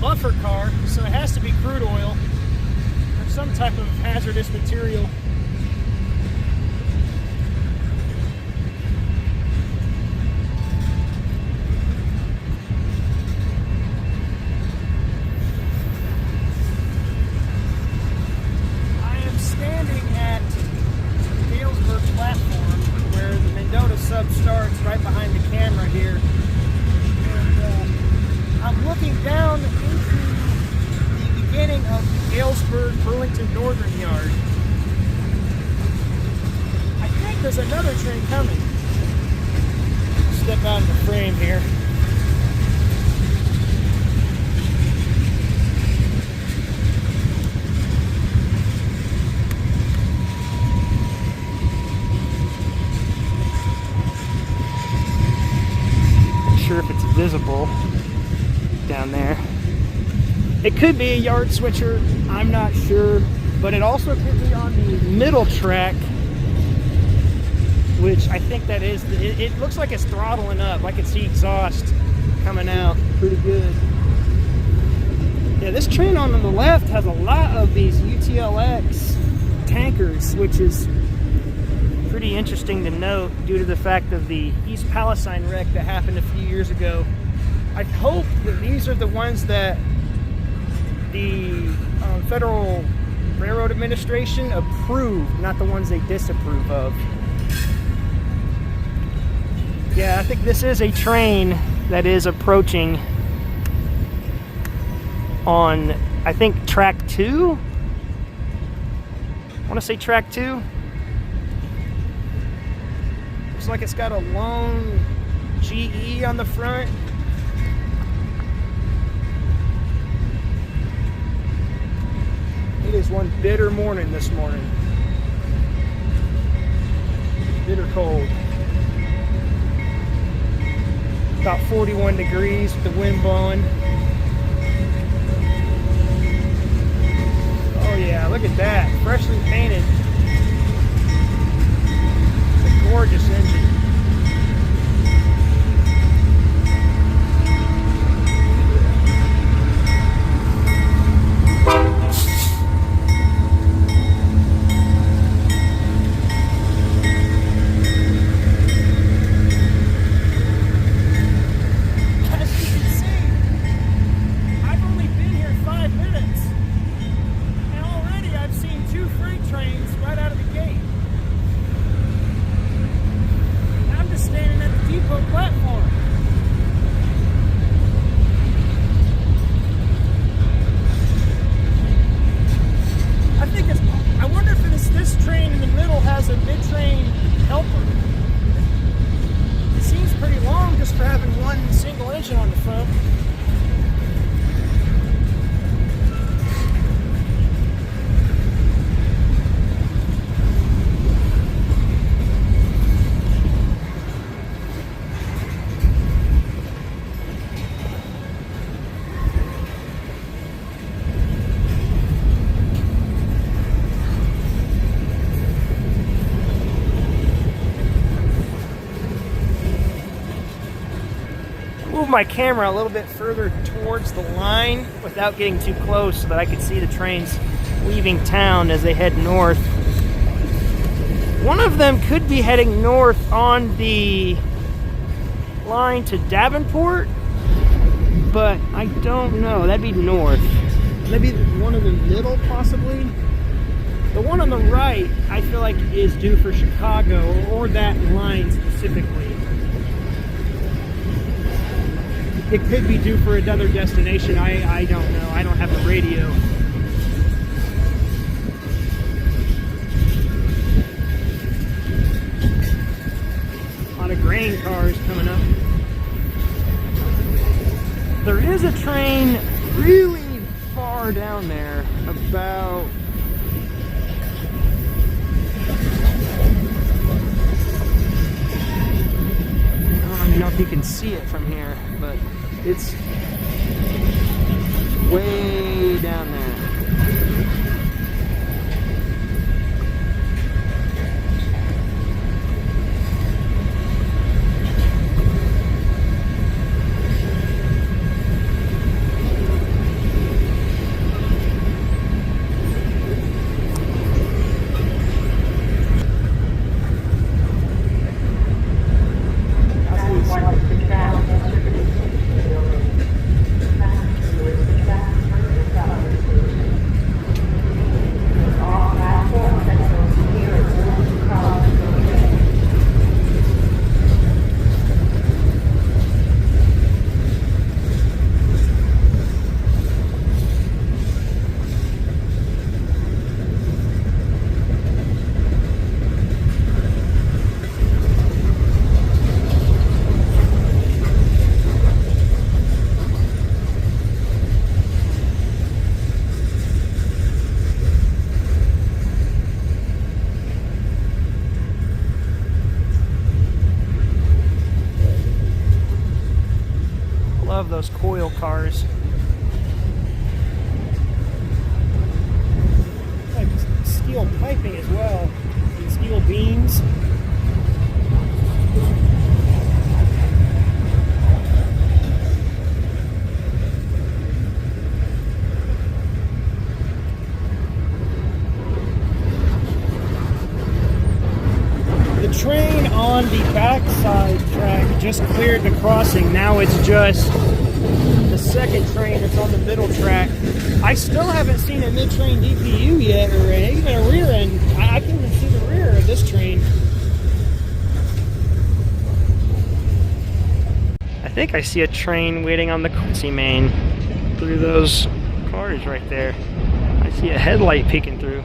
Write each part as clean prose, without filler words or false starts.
buffer car, so it has to be crude oil or some type of hazardous material. I am standing at Galesburg platform where the Mendota sub starts, right behind the camera here. I'm looking down into the beginning of the Galesburg Burlington Northern Yard. I think there's another train coming. Step out of the frame here. Not sure if it's visible down there. It could be a yard switcher, I'm not sure, but it also could be on the middle track, which I think that is, it looks like it's throttling up. I can see exhaust coming out pretty good. Yeah, this train on the left has a lot of these UTLX tankers, which is pretty interesting to note due to the fact of the East Palestine wreck that happened a few years ago. I hope that these are the ones that the Federal Railroad Administration approved, not the ones they disapprove of. Yeah, I think this is a train that is approaching on, I think, track 2? I want to say track 2. Looks like it's got a long GE on the front. It is one bitter morning this morning. Bitter cold. About 41 degrees with the wind blowing. Oh yeah, look at that. Freshly painted. It's a gorgeous engine. Trains move my camera a little bit further towards the line without getting too close so that I could see the trains leaving town as they head north. One of them could be heading north on the line to Davenport, but I don't know. That'd be north. Maybe one in the middle, possibly. The one on the right, I feel like, is due for Chicago, or that line specifically. It could be due for another destination. I don't know. I don't have a radio. A lot of grain cars coming up. There is a train really far down there, about... I don't know if you can see it from here, but it's way down there. Love those coil cars. Like steel piping as well, and steel beams. The train on the backside track just cleared the crossing. Now it's just the second train that's on the middle track. I still haven't seen a mid-train DPU yet, or even a rear end. I can't even see the rear of this train. I think I see a train waiting on the Quincy Main through those cars right there. I see a headlight peeking through.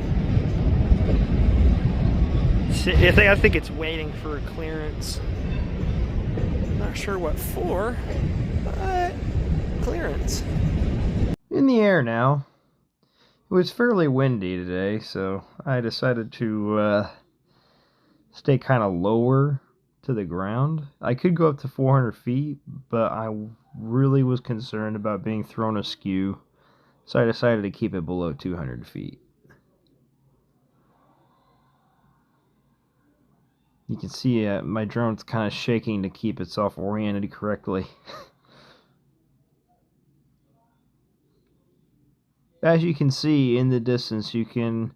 I think it's waiting for clearance. Not sure what for, but clearance. In the air now. It was fairly windy today, so I decided to stay kind of lower to the ground. I could go up to 400 feet, but I really was concerned about being thrown askew, so I decided to keep it below 200 feet. You can see my drone's kind of shaking to keep itself oriented correctly. As you can see in the distance, you can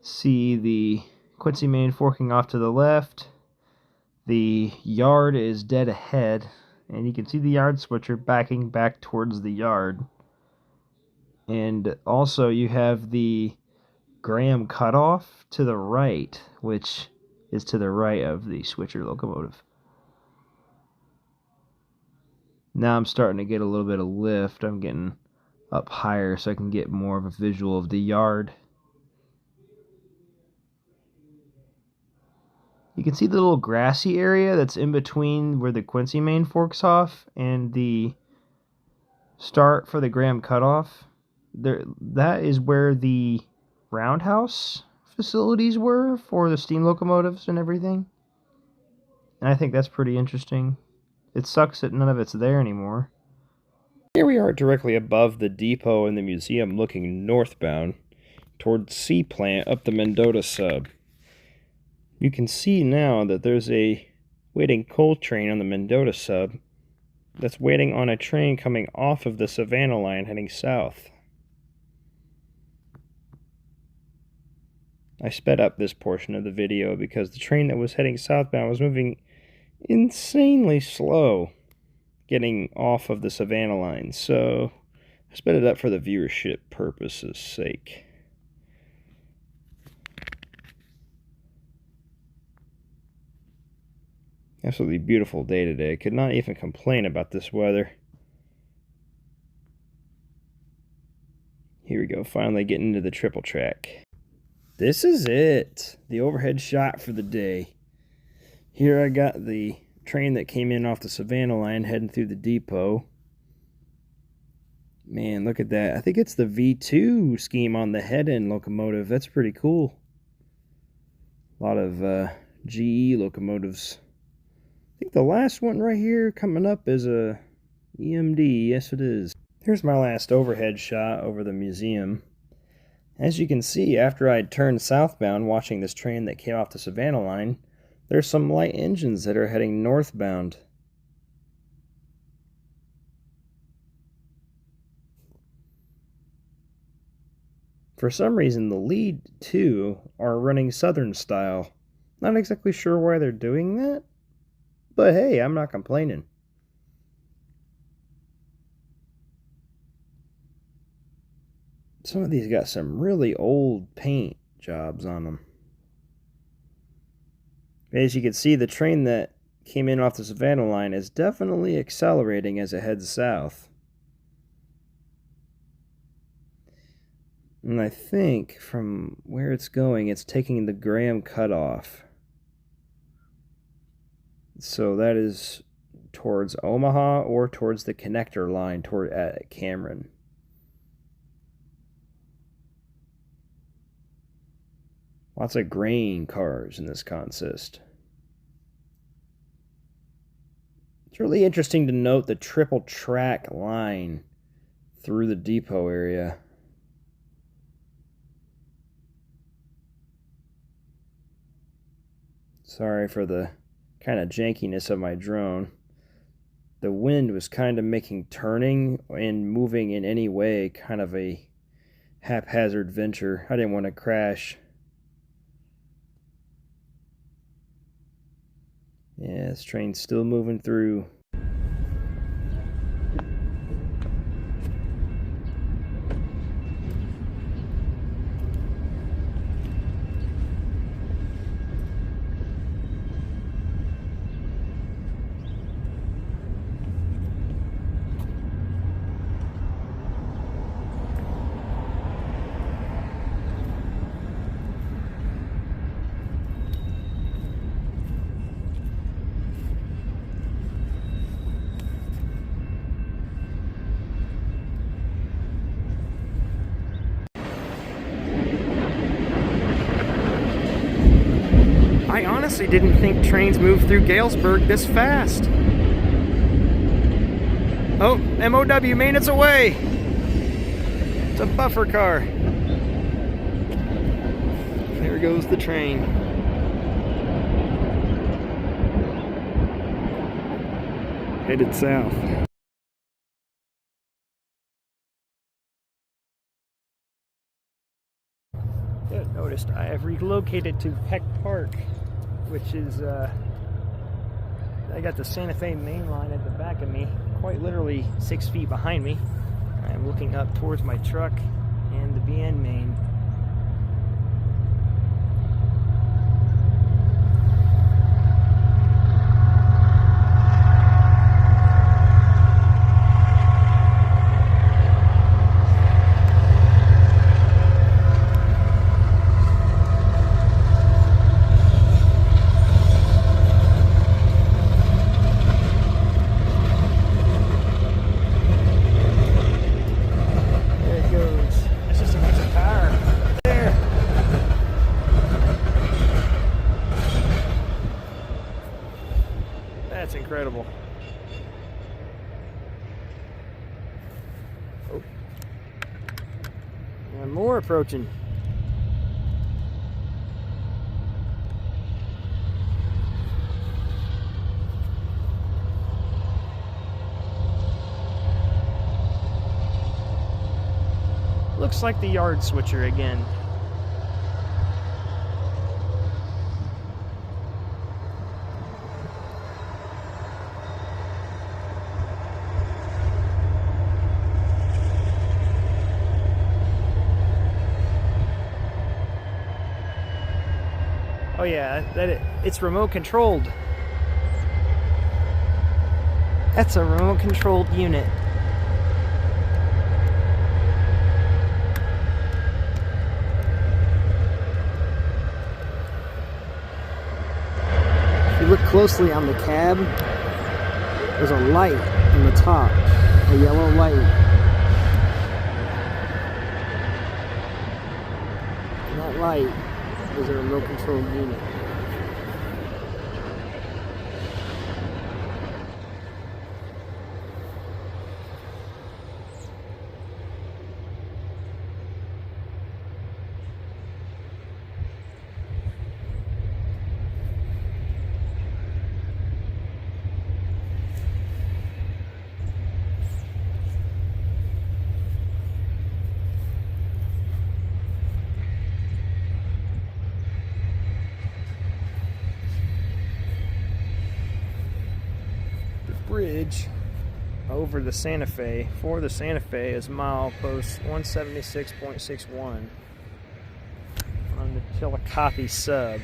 see the Quincy Main forking off to the left. The yard is dead ahead, and you can see the yard switcher backing back towards the yard. And also you have the Graham cutoff to the right, which is to the right of the switcher locomotive. Now I'm starting to get a little bit of lift. I'm getting up higher so I can get more of a visual of the yard. You can see the little grassy area that's in between where the Quincy Main forks off and the start for the Graham cutoff. That is where the roundhouse facilities were for the steam locomotives and everything. And I think that's pretty interesting. It sucks that none of it's there anymore. Here we are directly above the depot and the museum, looking northbound towards C Plant up the Mendota sub. You can see now that there's a waiting coal train on the Mendota sub. that's waiting on a train coming off of the Savannah line heading south. I sped up this portion of the video because the train that was heading southbound was moving insanely slow getting off of the Savannah line, so I sped it up for the viewership purposes' sake. Absolutely beautiful day today. Could not even complain about this weather. Here we go, finally getting into the triple track. This is it, the overhead shot for the day. Here I got the train that came in off the Savannah line heading through the depot. Man, look at that. I think it's the V2 scheme on the head-end locomotive. That's pretty cool. A lot of GE locomotives. I think the last one right here coming up is a EMD. Yes, it is. Here's my last overhead shot over the museum. As you can see, after I turned southbound watching this train that came off the Savannah line, there's some light engines that are heading northbound. For some reason, the lead two are running southern style. Not exactly sure why they're doing that, but hey, I'm not complaining. Some of these got some really old paint jobs on them. As you can see, the train that came in off the Savannah line is definitely accelerating as it heads south. And I think from where it's going, it's taking the Graham cutoff. So that is towards Omaha or towards the connector line toward Cameron. Lots of grain cars in this consist. It's really interesting to note the triple track line through the depot area. Sorry for the kind of jankiness of my drone. The wind was kind of making turning and moving in any way kind of a haphazard venture. I didn't want to crash. Yeah, this train's still moving through. I honestly didn't think trains moved through Galesburg this fast. Oh, MOW made its away. It's a buffer car. There goes the train. Headed south. Yeah, noticed I have relocated to Peck Park, which is, I got the Santa Fe main line at the back of me, quite literally 6 feet behind me. I'm looking up towards my truck and the BN main. That's incredible. Oh. And more approaching. looks like the yard switcher again. Oh yeah, it's remote controlled. That's a remote controlled unit. If you look closely on the cab, there's a light on the top, a yellow light. And that light is a remote controlled unit. Bridge over the Santa Fe for the Santa Fe is milepost 176.61 on the Chillicothe sub.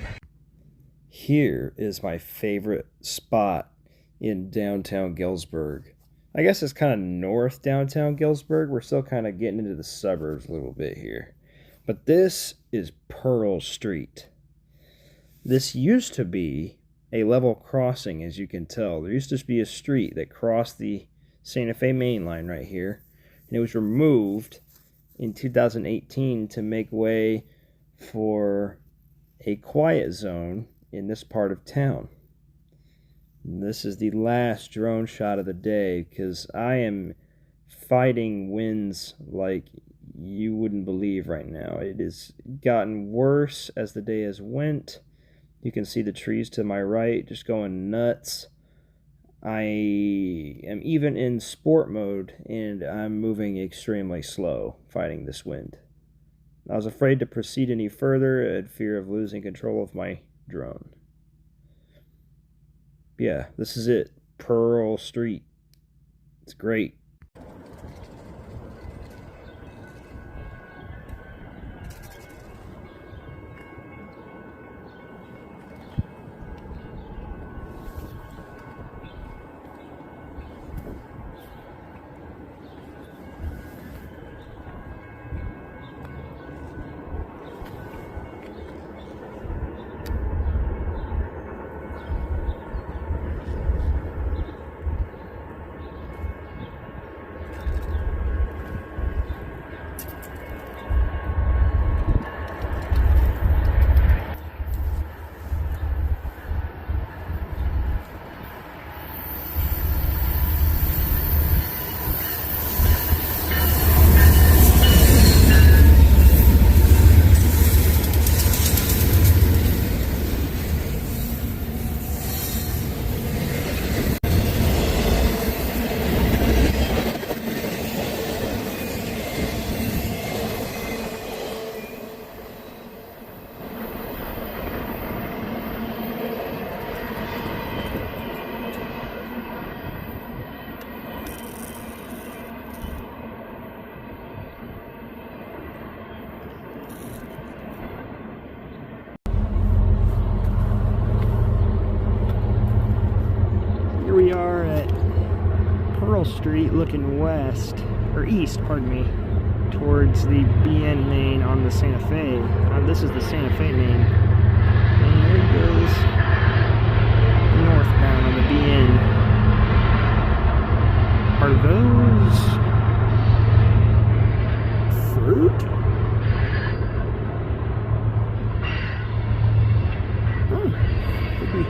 Here is my favorite spot in downtown Galesburg. I guess it's kind of north downtown Galesburg. We're still kind of getting into the suburbs a little bit here. But this is Pearl Street. This used to be a level crossing, as you can tell. There used to be a street that crossed the Santa Fe main line right here, and it was removed in 2018 to make way for a quiet zone in this part of town. And this is the last drone shot of the day, because I am fighting winds like you wouldn't believe right now. It has gotten worse as the day has went. You can see the trees to my right just going nuts. I am even in sport mode, and I'm moving extremely slow, fighting this wind. I was afraid to proceed any further in fear of losing control of my drone. Yeah, this is it. Pearl Street. It's great. We are at Pearl Street looking west, or east, pardon me, towards the BN main on the Santa Fe. This is the Santa Fe main. And there it goes northbound on the BN. Are those fruit? Oh, could be.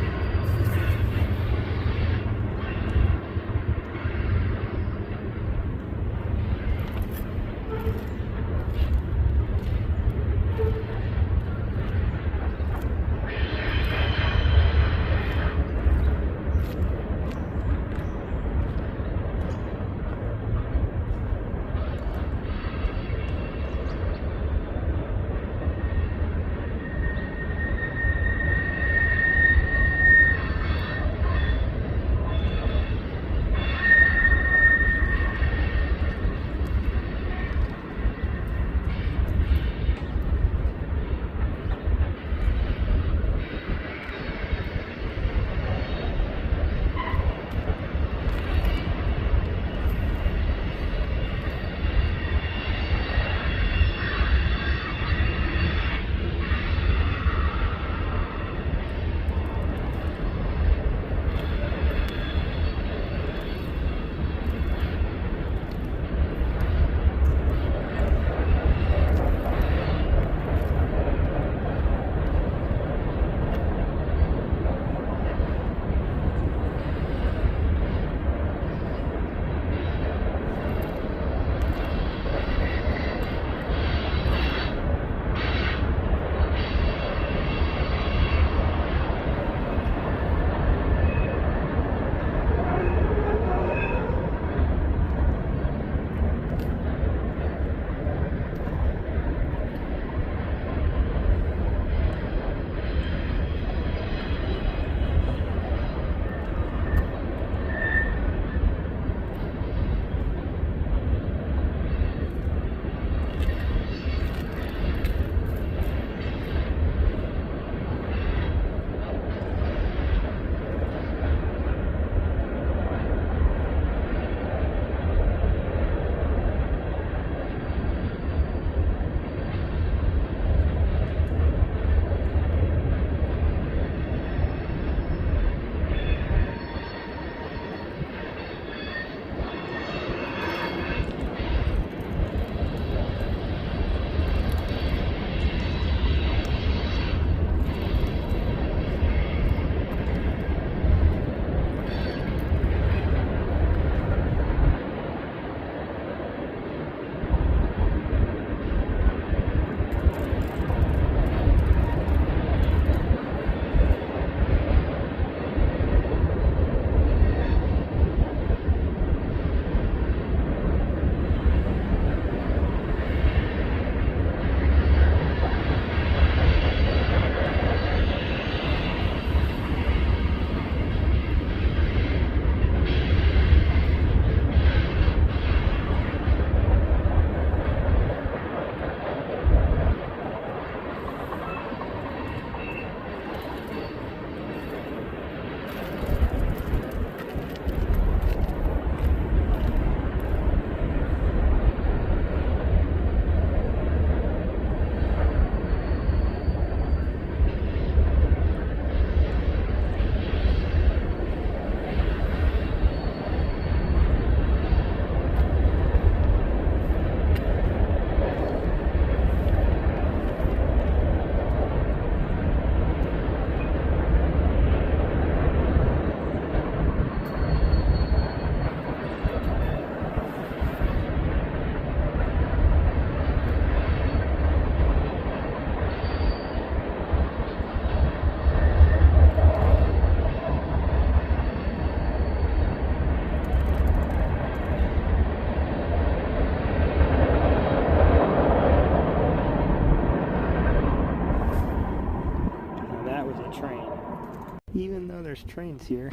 there's trains here.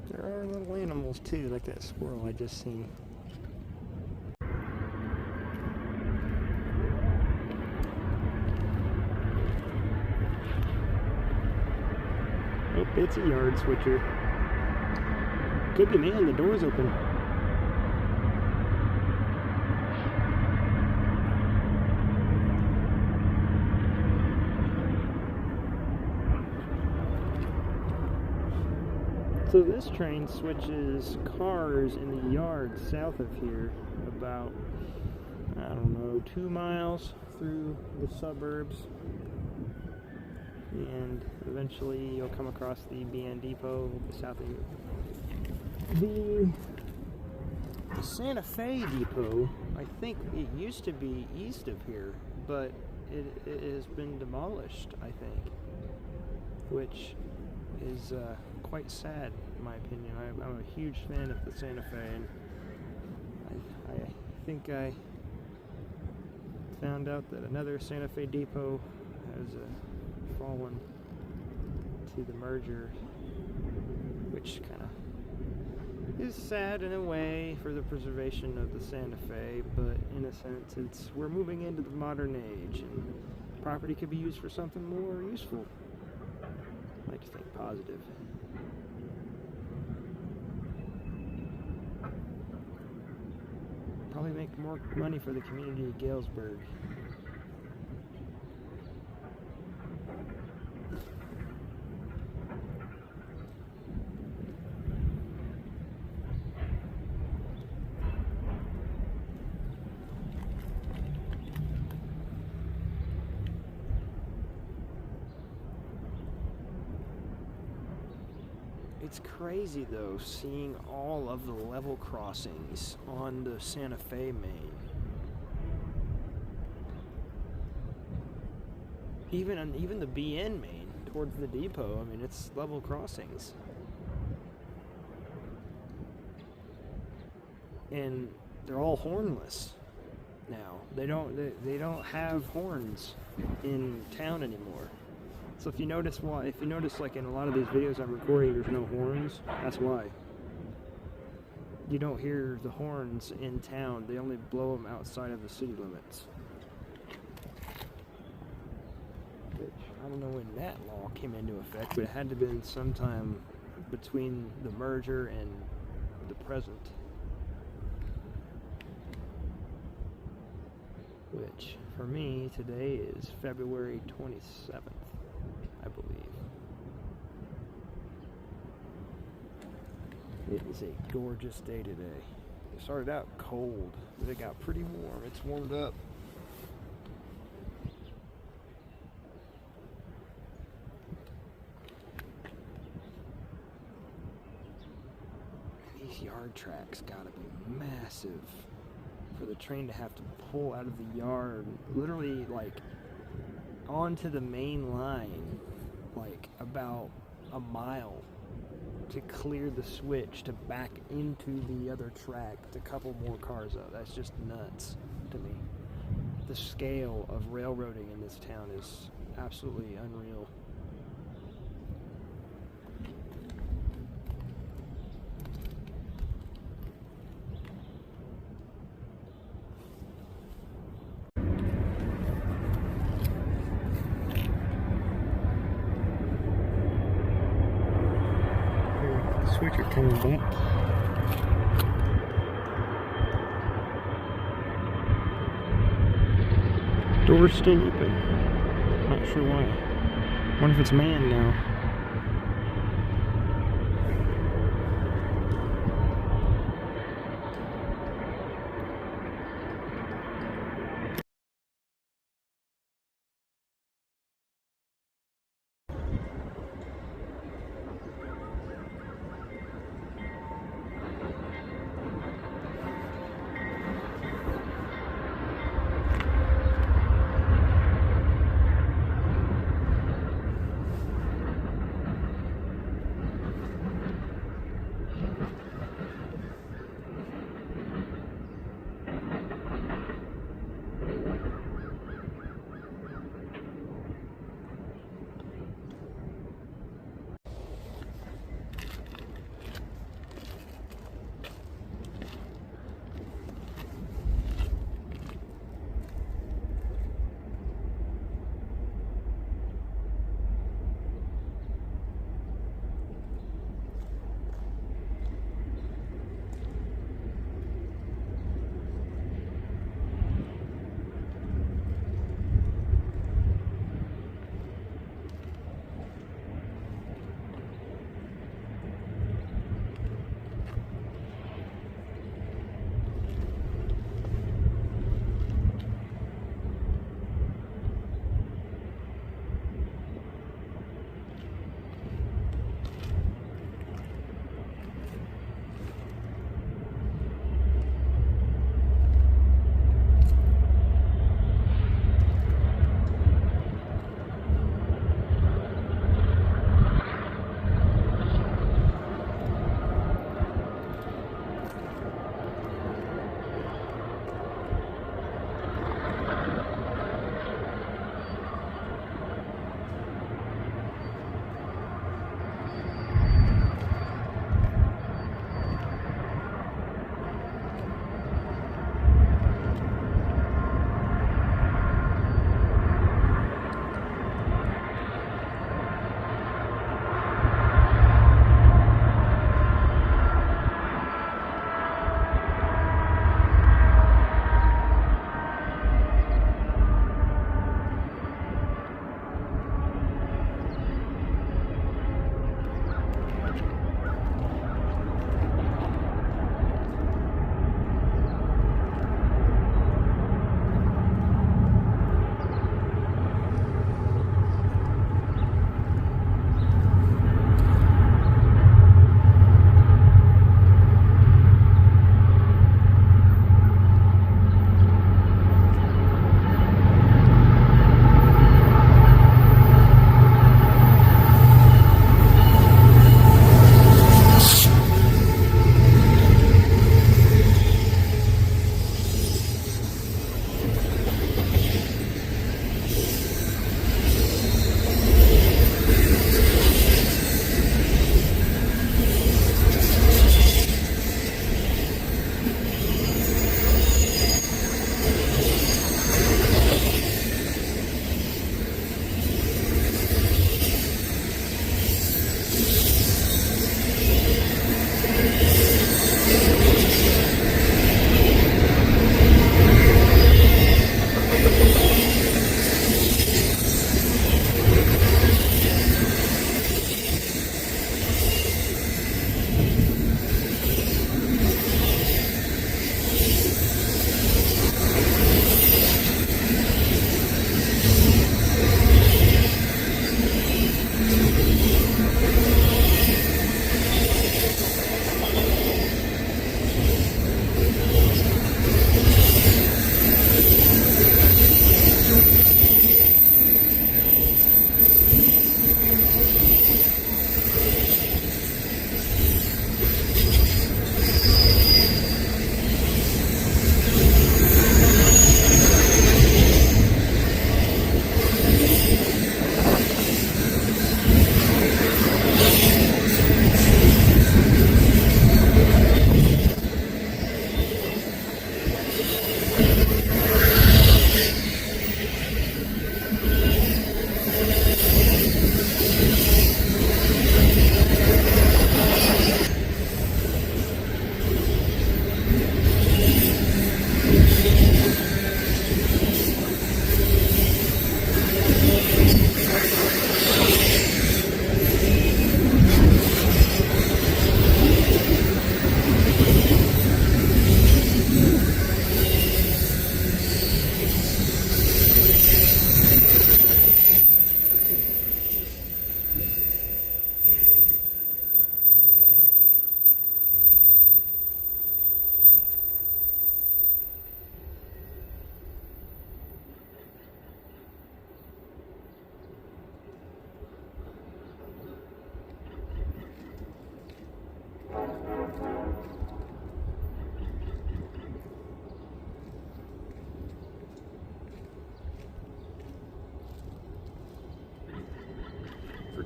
There are little animals too, like that squirrel I just seen. Oh, it's a yard switcher. Could be, man, the door's open. So this train switches cars in the yard south of here about, I don't know, 2 miles through the suburbs. And eventually you'll come across the BN Depot south of here. The Santa Fe Depot, I think it used to be east of here, but it has been demolished, I think, which is quite sad in my opinion. I'm a huge fan of the Santa Fe, and I think I found out that another Santa Fe Depot has fallen to the merger, which kind of is sad in a way for the preservation of the Santa Fe, but in a sense we're moving into the modern age and property could be used for something more useful. I like to think positive. Probably make more money for the community of Galesburg. It's crazy though, seeing all of the level crossings on the Santa Fe main. Even the BN main towards the depot, I mean, it's level crossings. And they're all hornless now. They don't have horns in town anymore. So if you notice like in a lot of these videos I'm recording, there's no horns, that's why. You don't hear the horns in town, they only blow them outside of the city limits. Which, I don't know when that law came into effect, but it had to have been sometime between the merger and the present. Which, for me, today is February 27th. I believe. It is a gorgeous day today. It started out cold, but it got pretty warm. It's warmed up. These yard tracks gotta be massive for the train to have to pull out of the yard, literally like onto the main line, like about a mile, to clear the switch to back into the other track to couple more cars out. That's just nuts to me. The scale of railroading in this town is absolutely unreal. Switcher coming back. Door's still open. Not sure why. Wonder if it's manned now.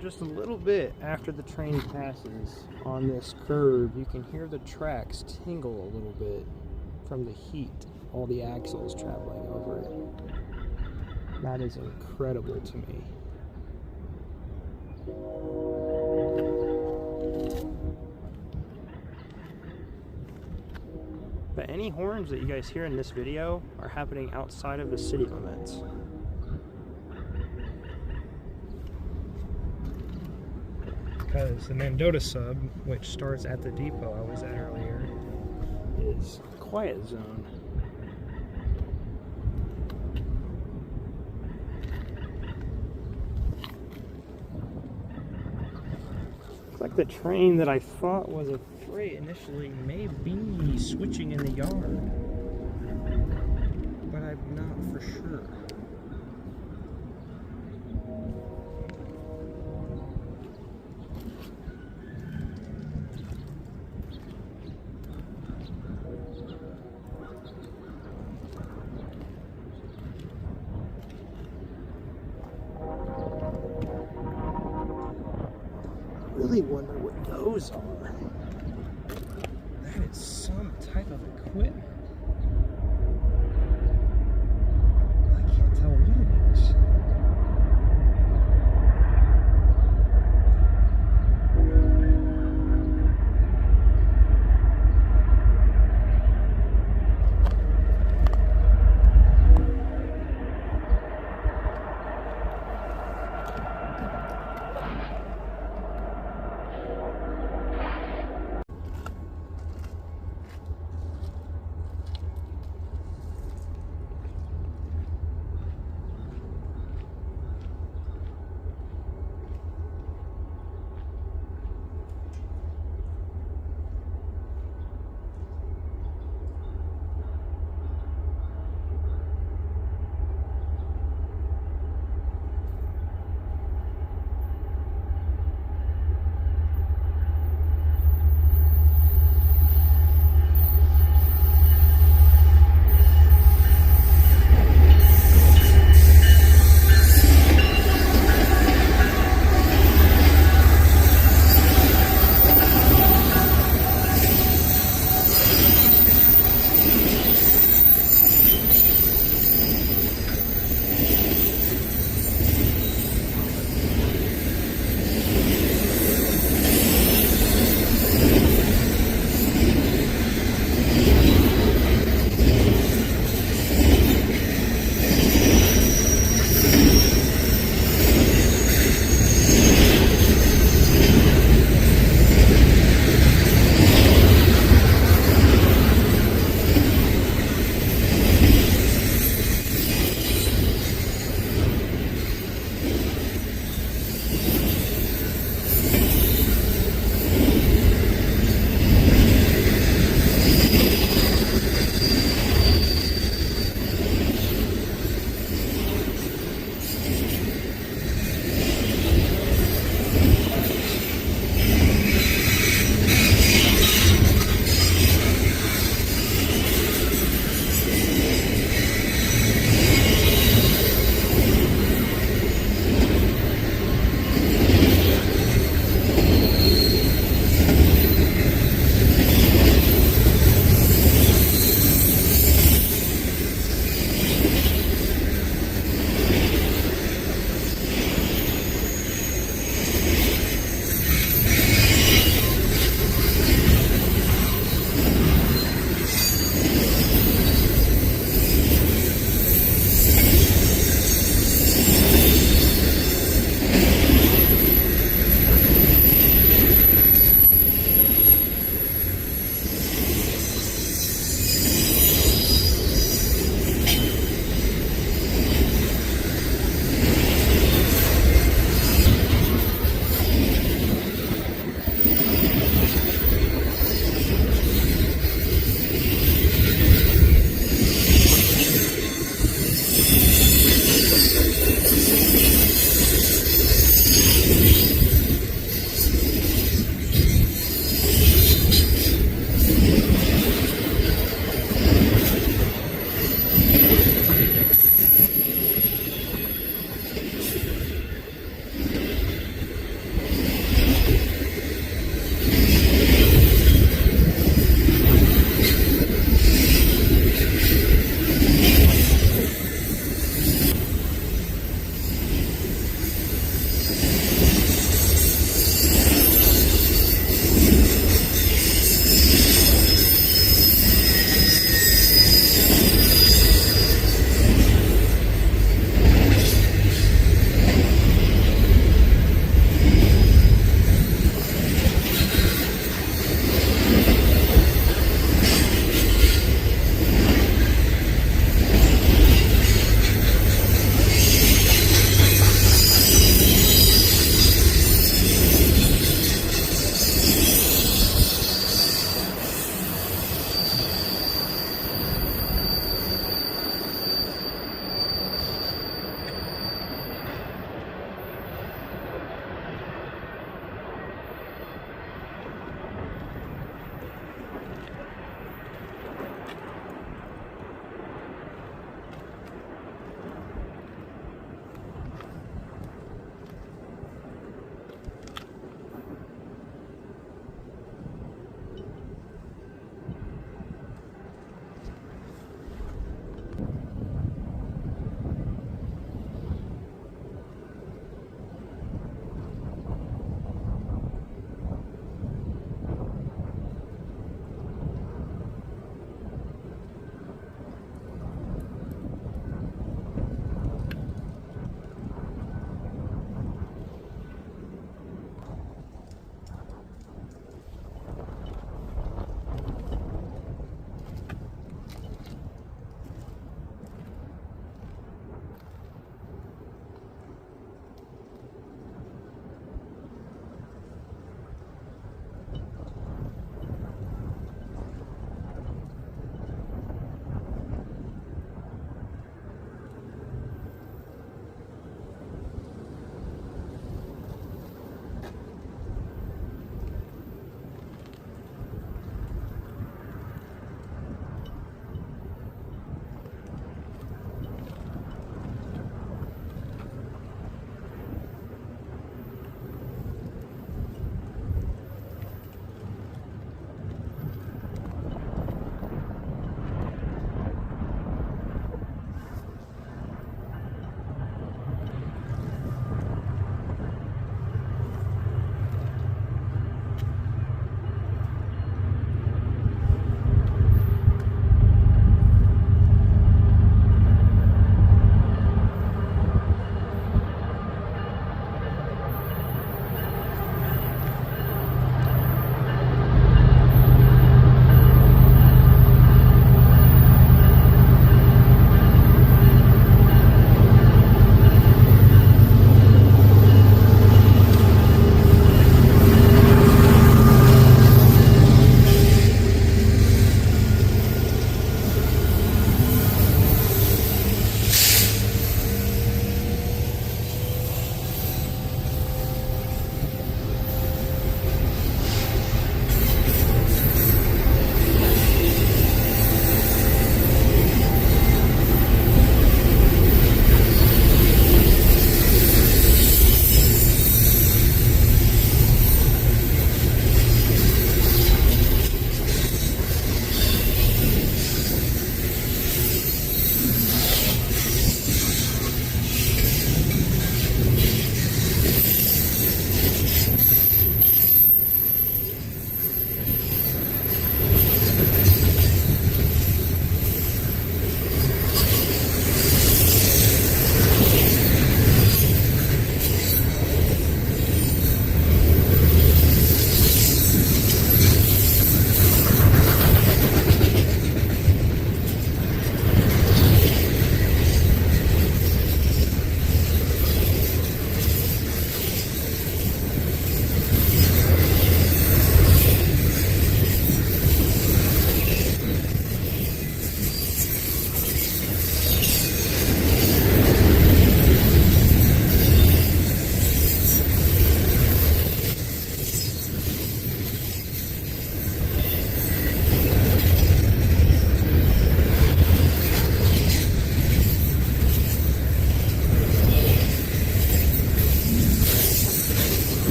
just a little bit after the train passes on this curve, you can hear the tracks tingle a little bit from the heat, all the axles traveling over it. That is incredible to me. But any horns that you guys hear in this video are happening outside of the city limits. Because the Mendota sub, which starts at the depot I was at earlier, is a quiet zone. Looks like the train that I thought was a freight initially may be switching in the yard, but I'm not for sure. Really wonder what those are. That is some type of equipment. I can't tell what it is.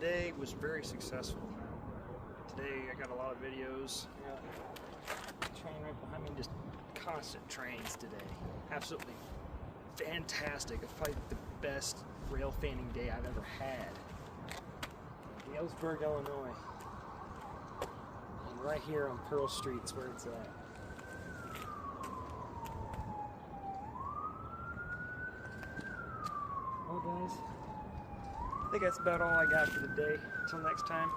today was very successful. Today I got a lot of videos. I got a train right behind me, just constant trains today. Absolutely fantastic. It's probably the best rail fanning day I've ever had. Galesburg, Illinois. And right here on Pearl Street is where it's at. Well guys, I think that's about all I got for today. Until next time.